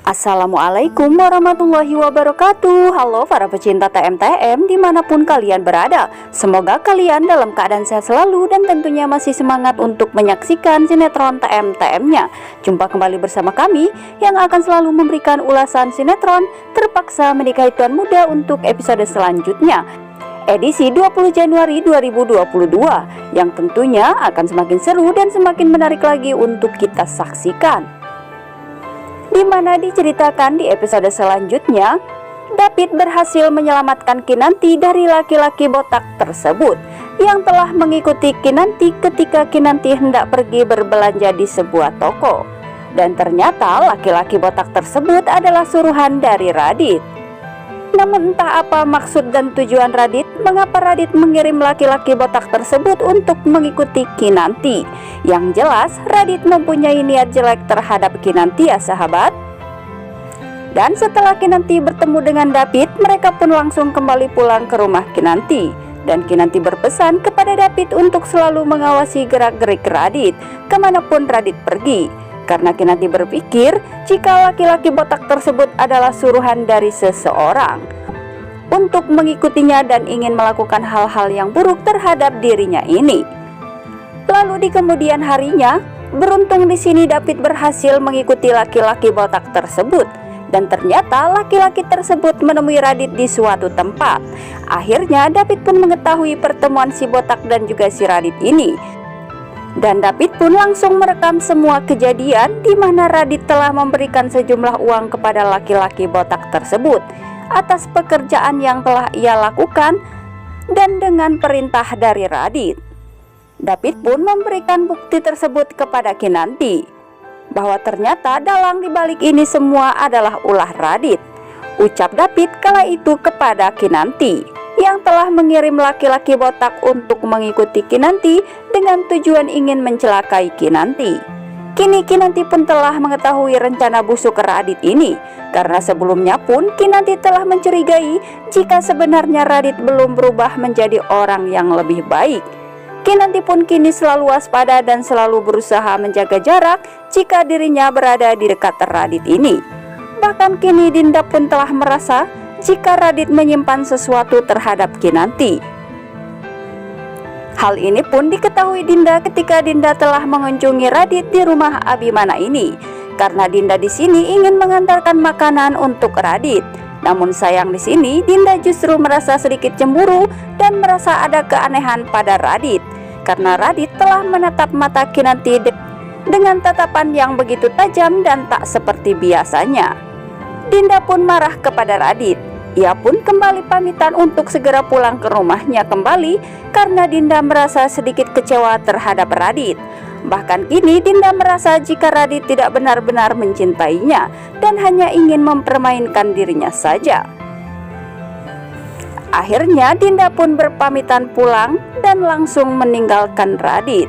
Assalamualaikum warahmatullahi wabarakatuh. Halo para pecinta TM-TM dimanapun kalian berada. Semoga kalian dalam keadaan sehat selalu dan tentunya masih semangat untuk menyaksikan sinetron TM-TM-nya. Jumpa kembali bersama kami yang akan selalu memberikan ulasan sinetron Terpaksa Menikahi Tuan Muda untuk episode selanjutnya, edisi 20 Januari 2022, yang tentunya akan semakin seru dan semakin menarik lagi untuk kita saksikan. Di mana diceritakan di episode selanjutnya, David berhasil menyelamatkan Kinanti dari laki-laki botak tersebut yang telah mengikuti Kinanti ketika Kinanti hendak pergi berbelanja di sebuah toko. Dan ternyata laki-laki botak tersebut adalah suruhan dari Radit. Namun entah apa maksud dan tujuan Radit, mengapa Radit mengirim laki-laki botak tersebut untuk mengikuti Kinanti. Yang jelas Radit mempunyai niat jelek terhadap Kinanti ya sahabat. Dan setelah Kinanti bertemu dengan David, mereka pun langsung kembali pulang ke rumah Kinanti. Dan Kinanti berpesan kepada David untuk selalu mengawasi gerak-gerik Radit kemanapun Radit pergi, karena Kinanti berpikir jika laki-laki botak tersebut adalah suruhan dari seseorang untuk mengikutinya dan ingin melakukan hal-hal yang buruk terhadap dirinya ini. Lalu di kemudian harinya, beruntung di sini David berhasil mengikuti laki-laki botak tersebut. Dan ternyata laki-laki tersebut menemui Radit di suatu tempat. Akhirnya David pun mengetahui pertemuan si botak dan juga si Radit ini. Dan David pun langsung merekam semua kejadian di mana Radit telah memberikan sejumlah uang kepada laki-laki botak tersebut atas pekerjaan yang telah ia lakukan dan dengan perintah dari Radit. David pun memberikan bukti tersebut kepada Kinanti bahwa ternyata dalang dibalik ini semua adalah ulah Radit, ucap David kala itu kepada Kinanti yang telah mengirim laki-laki botak untuk mengikuti Kinanti dengan tujuan ingin mencelakai Kinanti. Kini Kinanti pun telah mengetahui rencana busuk Radit ini, karena sebelumnya pun Kinanti telah mencurigai jika sebenarnya Radit belum berubah menjadi orang yang lebih baik. Kinanti pun kini selalu waspada dan selalu berusaha menjaga jarak jika dirinya berada di dekat Radit ini. Bahkan kini Dinda pun telah merasa jika Radit menyimpan sesuatu terhadap Kinanti. Hal ini pun diketahui Dinda ketika Dinda telah mengunjungi Radit di rumah Abimana ini, karena Dinda di sini ingin mengantarkan makanan untuk Radit. Namun sayang di sini Dinda justru merasa sedikit cemburu dan merasa ada keanehan pada Radit, karena Radit telah menatap mata Kinanti dengan tatapan yang begitu tajam dan tak seperti biasanya. Dinda pun marah kepada Radit. Ia pun kembali pamitan untuk segera pulang ke rumahnya kembali karena Dinda merasa sedikit kecewa terhadap Radit. Bahkan kini Dinda merasa jika Radit tidak benar-benar mencintainya dan hanya ingin mempermainkan dirinya saja. Akhirnya Dinda pun berpamitan pulang dan langsung meninggalkan Radit.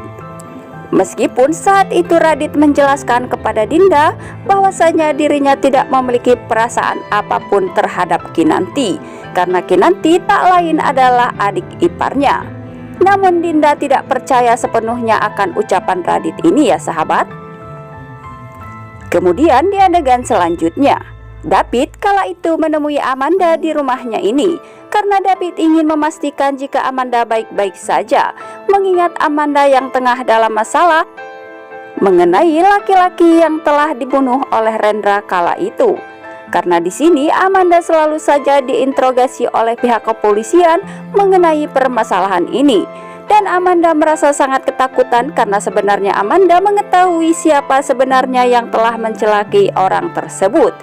Meskipun saat itu Radit menjelaskan kepada Dinda bahwasanya dirinya tidak memiliki perasaan apapun terhadap Kinanti, karena Kinanti tak lain adalah adik iparnya. Namun Dinda tidak percaya sepenuhnya akan ucapan Radit ini ya sahabat. Kemudian di adegan selanjutnya, David kala itu menemui Amanda di rumahnya ini karena David ingin memastikan jika Amanda baik-baik saja, mengingat Amanda yang tengah dalam masalah mengenai laki-laki yang telah dibunuh oleh Rendra kala itu. Karena di sini Amanda selalu saja diinterogasi oleh pihak kepolisian mengenai permasalahan ini. Dan Amanda merasa sangat ketakutan karena sebenarnya Amanda mengetahui siapa sebenarnya yang telah mencelakai orang tersebut.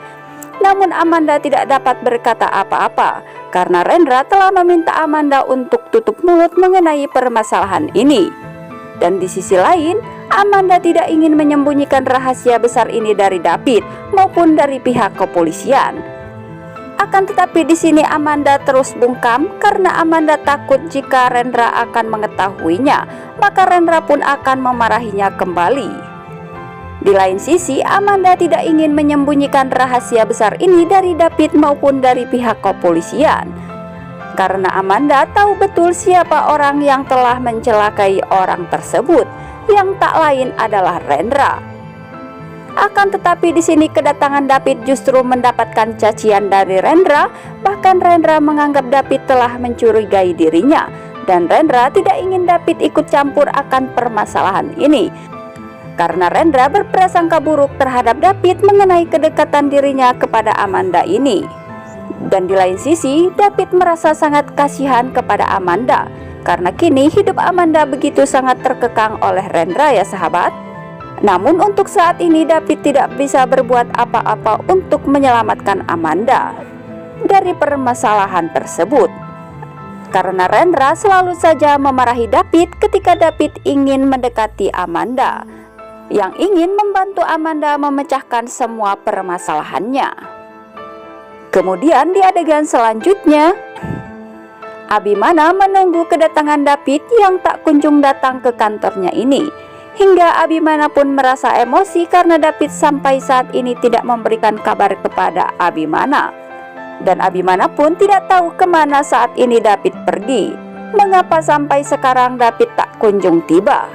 Namun Amanda tidak dapat berkata apa-apa karena Rendra telah meminta Amanda untuk tutup mulut mengenai permasalahan ini. Dan di sisi lain, Amanda tidak ingin menyembunyikan rahasia besar ini dari David maupun dari pihak kepolisian. Akan tetapi di sini Amanda terus bungkam karena Amanda takut jika Rendra akan mengetahuinya, maka Rendra pun akan memarahinya kembali. Di lain sisi, Amanda tidak ingin menyembunyikan rahasia besar ini dari David maupun dari pihak kepolisian, karena Amanda tahu betul siapa orang yang telah mencelakai orang tersebut, yang tak lain adalah Rendra. Akan tetapi di sini kedatangan David justru mendapatkan cacian dari Rendra. Bahkan Rendra menganggap David telah mencurigai dirinya, dan Rendra tidak ingin David ikut campur akan permasalahan ini, karena Rendra berprasangka buruk terhadap David mengenai kedekatan dirinya kepada Amanda ini. Dan di lain sisi, David merasa sangat kasihan kepada Amanda, karena kini hidup Amanda begitu sangat terkekang oleh Rendra ya sahabat. Namun untuk saat ini David tidak bisa berbuat apa-apa untuk menyelamatkan Amanda dari permasalahan tersebut, karena Rendra selalu saja memarahi David ketika David ingin mendekati Amanda, yang ingin membantu Amanda memecahkan semua permasalahannya. Kemudian di adegan selanjutnya, Abimana menunggu kedatangan David yang tak kunjung datang ke kantornya ini, hingga Abimana pun merasa emosi karena David sampai saat ini tidak memberikan kabar kepada Abimana. Dan Abimana pun tidak tahu kemana saat ini David pergi. Mengapa sampai sekarang David tak kunjung tiba?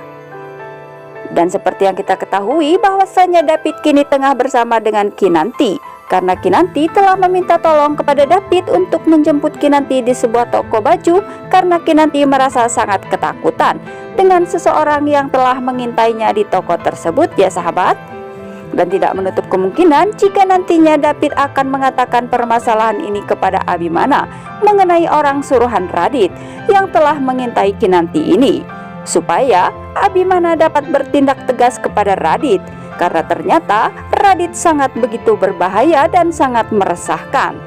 Dan seperti yang kita ketahui bahwasanya David kini tengah bersama dengan Kinanti, karena Kinanti telah meminta tolong kepada David untuk menjemput Kinanti di sebuah toko baju, karena Kinanti merasa sangat ketakutan dengan seseorang yang telah mengintainya di toko tersebut ya sahabat. Dan tidak menutup kemungkinan jika nantinya David akan mengatakan permasalahan ini kepada Abimana mengenai orang suruhan Radit yang telah mengintai Kinanti ini, supaya Abimana dapat bertindak tegas kepada Radit, karena ternyata Radit sangat begitu berbahaya dan sangat meresahkan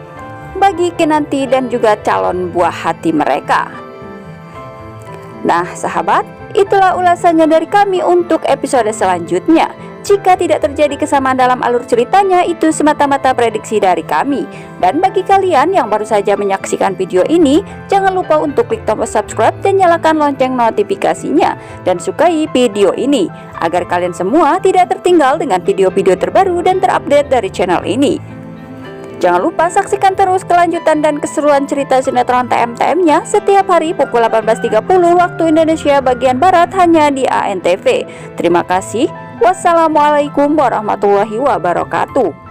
bagi Kinanti dan juga calon buah hati mereka. Nah sahabat, itulah ulasannya dari kami untuk episode selanjutnya. Jika tidak terjadi kesamaan dalam alur ceritanya, itu semata-mata prediksi dari kami. Dan bagi kalian yang baru saja menyaksikan video ini, jangan lupa untuk klik tombol subscribe dan nyalakan lonceng notifikasinya, dan sukai video ini agar kalian semua tidak tertinggal dengan video-video terbaru dan terupdate dari channel ini. Jangan lupa saksikan terus kelanjutan dan keseruan cerita sinetron TM-TM-nya setiap hari pukul 18.30 waktu Indonesia bagian Barat hanya di ANTV. Terima kasih. Wassalamualaikum warahmatullahi wabarakatuh.